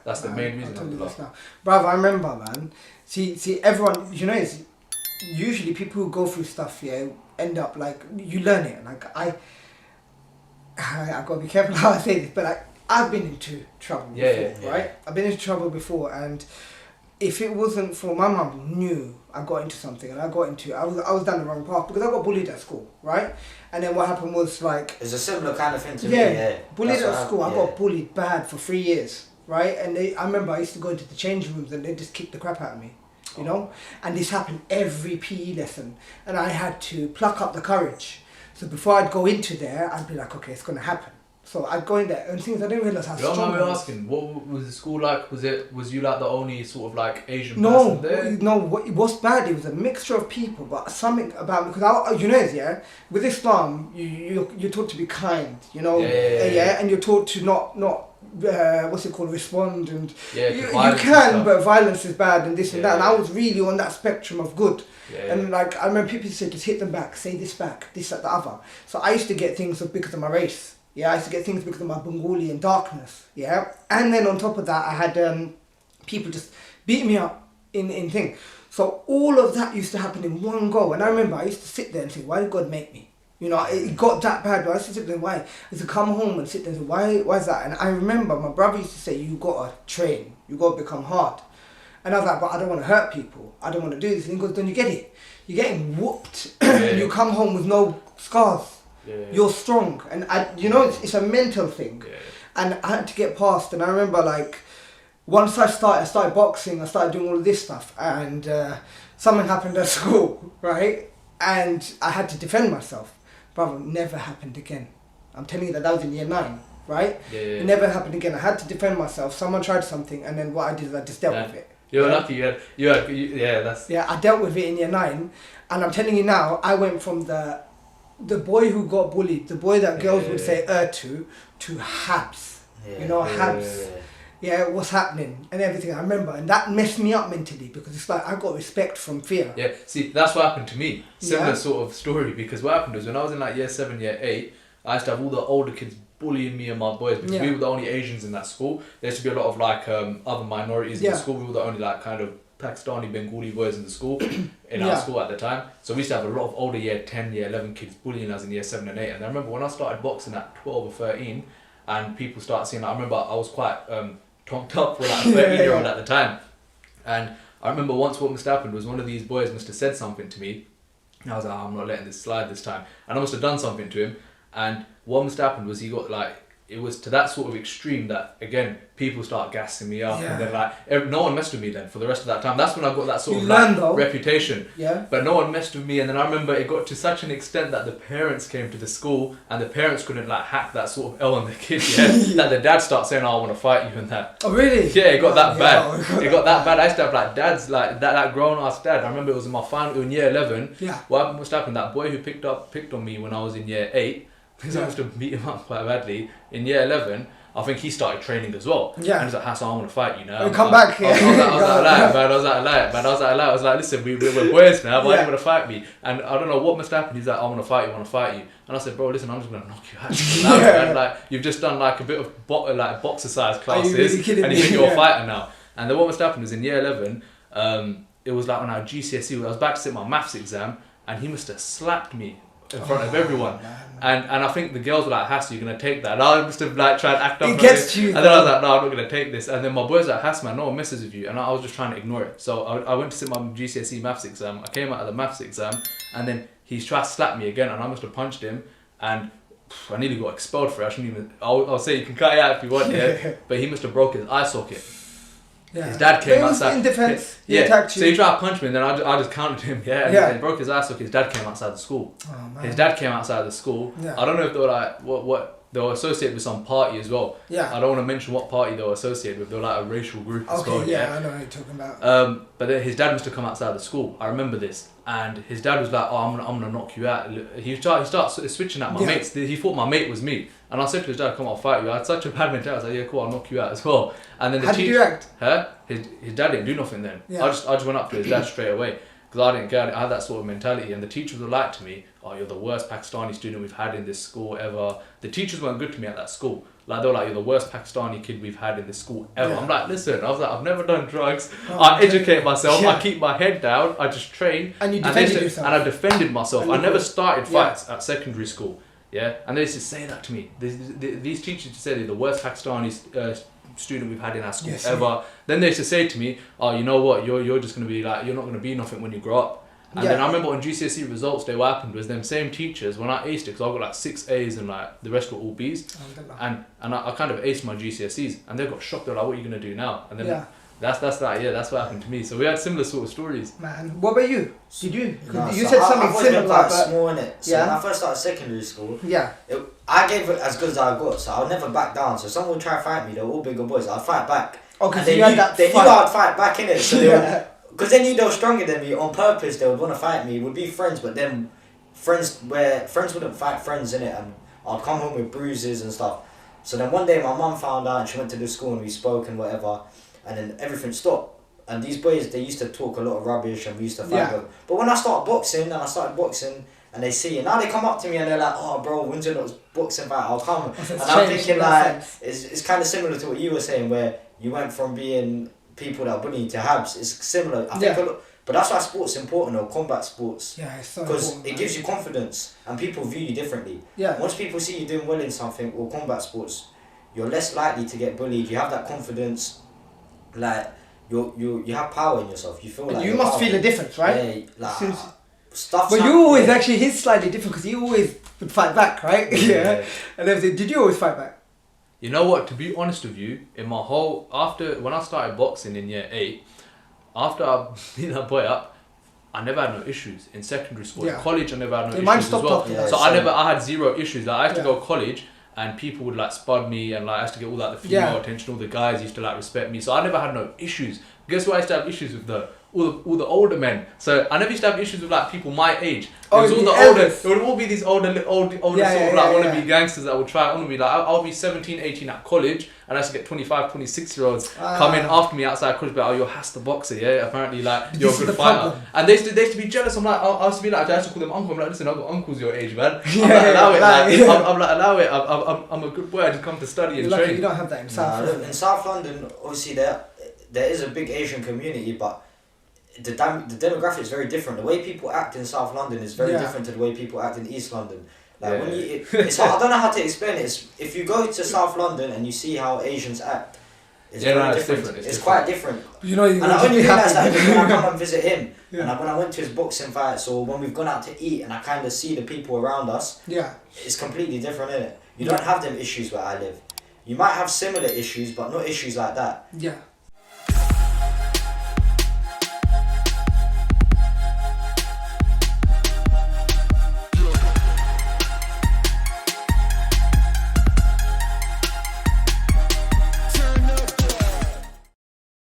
That's the main reason. I'll tell you this now. Brother, I remember, man. See, everyone, you know, it's usually people who go through stuff, yeah, end up like, you learn it. Like, I gotta be careful how I say this, but like, I've been into trouble before, right? I've been into trouble before, and if it wasn't for my mum knew I got into something, and I was down the wrong path because I got bullied at school, right? And then what happened was like... It's a similar kind of thing to me, yeah. Bullied at school, I got bullied bad for 3 years, right? And I remember I used to go into the changing rooms and they just kicked the crap out of me, you know? And this happened every PE lesson, and I had to pluck up the courage. So before I'd go into there, I'd be like, okay, it's gonna happen. So I'd go in there, and things I didn't realise how strong I was. Asking, what was the school like? Was you like the only sort of like Asian person there? No, it was bad. It was a mixture of people, but something about, because you know, with Islam, you're taught to be kind, you know, and you're taught to not respond, and you can, but violence is bad, and this and that. And I was really on that spectrum of good. And like, I remember people said, just hit them back, say this back, this, that, the other. So I used to get things because of my race. Yeah, I used to get things because of my Bengali and darkness. Yeah, and then on top of that, I had people just beating me up in thing. So all of that used to happen in one go. And I remember I used to sit there and say, why did God make me? You know, it got that bad. But I used to sit there and why? I used to come home and sit there and say, why is that? And I remember my brother used to say, you got to train, you got to become hard. And I was like, but I don't want to hurt people. I don't want to do this. And he goes, then you get it. You're getting whooped. You come home with no scars. You're strong, and it's a mental thing, and I had to get past. And I remember, like, once I started boxing, I started doing all of this stuff, and something happened at school, right? And I had to defend myself. Brother, never happened again. I'm telling you that was in year 9, right? It never happened again. I had to defend myself. Someone tried something, and then what I did is I just dealt with it. You're lucky. I dealt with it in year 9, and I'm telling you now, I went from the boy who got bullied, the boy that girls would say to Habs. Habs. What's happening and everything. I remember, and that messed me up mentally because it's like I got respect from fear. Yeah, see, that's what happened to me. Similar sort of story, because what happened was when I was in like year 7, year 8, I used to have all the older kids bullying me and my boys because we were the only Asians in that school. There used to be a lot of like other minorities in the school. We were the only like kind of Pakistani, Bengali boys in the school, in our school at the time. So we used to have a lot of older year 10, year 11 kids bullying us in year 7 and 8. And I remember when I started boxing at 12 or 13 and people started seeing, I remember I was quite tonked up for like a 13-year-old at the time. And I remember once what must have happened was one of these boys must have said something to me. And I was like, I'm not letting this slide this time. And I must have done something to him. And what must have happened was he got like, it was to that sort of extreme that, again, people start gassing me up, and then like, no one messed with me then for the rest of that time. That's when I got that sort of reputation. But no one messed with me, and then I remember it got to such an extent that the parents came to the school, and the parents couldn't like hack that sort of L on the kid, that the dad started saying, oh, I want to fight you and that. Oh really? Yeah, it got that bad. It got that bad. I used to have like dads, like that grown-ass dad. I remember it was in my final, in year 11. What must happen, that boy who picked on me when I was in year 8, because I must have beat him up quite badly. In year 11, I think he started training as well. And he's like, Hassan, I want to fight you now. Come back here. I was like, listen, we're boys now, why are you going to fight me? And I don't know what must happen. He's like, I want to fight you. And I said, bro, listen, I'm just going to knock you out. Man. Like, you've just done like a bit of boxercise classes, really and you think you're a fighter now. And then what must happen is in year 11, it was like when I had GCSE, I was about to sit my maths exam, and he must have slapped me in front of everyone, and I think the girls were like, Hass, you're gonna take that, and I must have like tried to act up, it gets to you, and then I was like, no, I'm not gonna take this, and then my boys were like, Hass man, no one messes with you, and I was just trying to ignore it. So I went to sit my GCSE maths exam, I came out of the maths exam, and then he's tried to slap me again, and I must have punched him, and I nearly got expelled for it. I shouldn't even, I'll say you can cut it out if you want, but he must have broke his eye socket. His dad came outside. In defense, he attacked you. So he tried to punch me, and then I just countered him. And he broke his eye socket. His dad came outside the school. Oh, man. His dad came outside the school. I don't know if they were like what they were associated with some party as well. I don't want to mention what party they were associated with. They were like a racial group as well. I know what you're talking about. But then his dad must have come outside the school. I remember this, and his dad was like, "Oh, I'm gonna knock you out." He started switching at my mates. He thought my mate was me, and I said to his dad, "Come on, I'll fight you." I had such a bad mentality. I was like, "Yeah, cool, I'll knock you out as well." And then how did you act? His dad didn't do nothing then. I just went up to his dad straight away because I didn't care. I had that sort of mentality, and the teachers were like to me, "Oh, you're the worst Pakistani student we've had in this school ever." The teachers weren't good to me at that school. Like, they were like, you're the worst Pakistani kid we've had in this school ever. I'm like, listen, I was like, I've never done drugs. I educate myself. I keep my head down. I just train. And you defended yourself. And I defended myself. I never started fights at secondary school. Yeah, and they used to say that to me. These teachers used to say they're the worst Pakistani student we've had in our school ever. Then they used to say to me, oh, you know what, you're just going to be like, you're not going to be nothing when you grow up. And then I remember on GCSE results day, what happened was them same teachers, when I aced it, because I got like 6 A's and like the rest were all B's, and I kind of aced my GCSEs, and they got shocked. They're like, what are you going to do now? And then that's what happened to me. So we had similar sort of stories. Man, what about you? Did you? No, you said something similar. Quite small, innit? So when I first started secondary school, I gave it as good as I got, so I would never back down. So someone would try to fight me, they were all bigger boys, I'd fight back. Okay, and so they knew I'd fight back, innit? So because they knew they were stronger than me, on purpose they would want to fight me, would be friends, but then friends wouldn't fight friends, innit? And I'd come home with bruises and stuff. So then one day my mum found out and she went to the school and we spoke and whatever, and then everything stopped. And these boys, they used to talk a lot of rubbish and we used to fight them. But when I started boxing and they see it, now they come up to me and they're like, oh bro, when's your next boxing fight? I'll come. And I'm thinking like, it's kind of similar to what you were saying, where you went from being people that bully you to Habs. It's similar. I think but that's why sports is important, or combat sports. Yeah, it's so because important. It gives you confidence and people view you differently. Yeah. Once people see you doing well in something, or combat sports, you're less likely to get bullied. You have that confidence, like you have power in yourself. You feel like you must feel a difference, right? Yeah, like stuff. But you always actually, he's slightly different because you always would fight back, right? Yeah. And everything. Did you always fight back? You know what? To be honest with you, in my whole when I started boxing in year 8, after I beat that boy up, I never had no issues in secondary school. In college, I never had no issues as well. So I had zero issues. Like, I used to go to college and people would like spud me, and like I used to get all like the female attention. All the guys used to like respect me. So I never had no issues. Guess what? I used to have issues with all the older men. So I never used to have issues with like people my age. It was all the older. It would all be these older sort of like wannabe gangsters that would try on me. Like I'll be 17, 18 at college, and I used to get 25, 26-year-olds coming after me outside college. But you're Has the boxer, yeah. Apparently, like you're a good fighter. And they used to be jealous. I'm like, I used to be like, I used to call them uncle. I'm like, listen, I've got uncles your age, man. I'm like, allow it. I'm a good boy. I just come to study and train. You don't have that in South London. In South London, obviously there is a big Asian community, but the demographic is very different. The way people act in South London is very different to the way people act in East London. Like when it's hard, I don't know how to explain it. If you go to South London and you see how Asians act, it's very different. It's quite different. You know, and I only realised that when I come and visit him, and when I went to his boxing fights, or when we've gone out to eat, and I kind of see the people around us. Yeah, it's completely different, isn't it? You don't have them issues where I live. You might have similar issues, but not issues like that. Yeah.